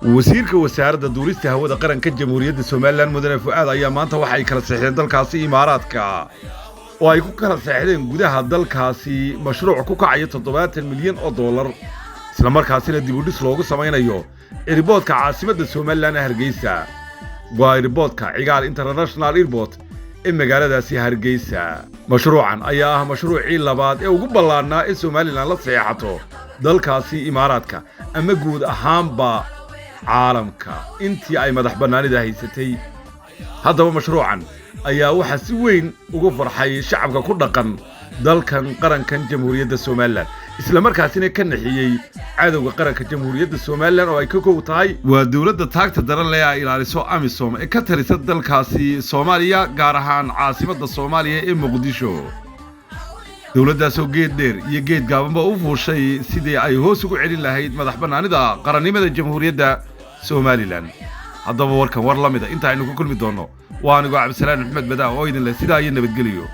wasiirka wasaaradda duulista hawada qaranka jamhuuriyadda Soomaaliland mudane Fuaad ayaa maanta waxa ay kala saxeen dalkaasi Imaaraadka oo ay ku kala saxeen gudaha dalkaasi mashruuc ku kacaya 70 milyan oo dollar isla markaasina dib u dhis loogu samaynayo airportka caasimadda Soomaaliland Hargeysa waa airportka Cigaal International Airport ee magaaladaasi Hargeysa mashruucan ayaa mashruucii labaad ee ugu ballaarnaa ee Soomaaliland la saxeexato dalkaasi Imaaraadka ama guud ahaanba caalamka intii ay madax banaanida haysatay haddaba mashruucan ayaa waxa si weyn ugu farxay shacabka ku dhaqan dalkan qarankan jamhuuriyadda Soomaaliland isla markaasina ka naxiyay cadawga qaranka jamhuuriyadda Soomaaliland oo ay ka koob tahay waa dawladda taagta daran leh ay ilaaliso AMISOM ee ka tirisa dalkaasi Soomaaliya gaar ahaan caasimadda Soomaaliya ee Muqdisho dawladdaas oo geed dheer iyo geed gaabanba u fuushay sidii ay hoos ugu celin lahayd madax banaanida qarannimada jamhuuriyadda Soomaaliland haddaba warkan war lamida inta aynu ku kulmi doono waa anigu Cabdi Salaam Maxamed Badaa oo idin leh sidaa iyo nabadgeliyo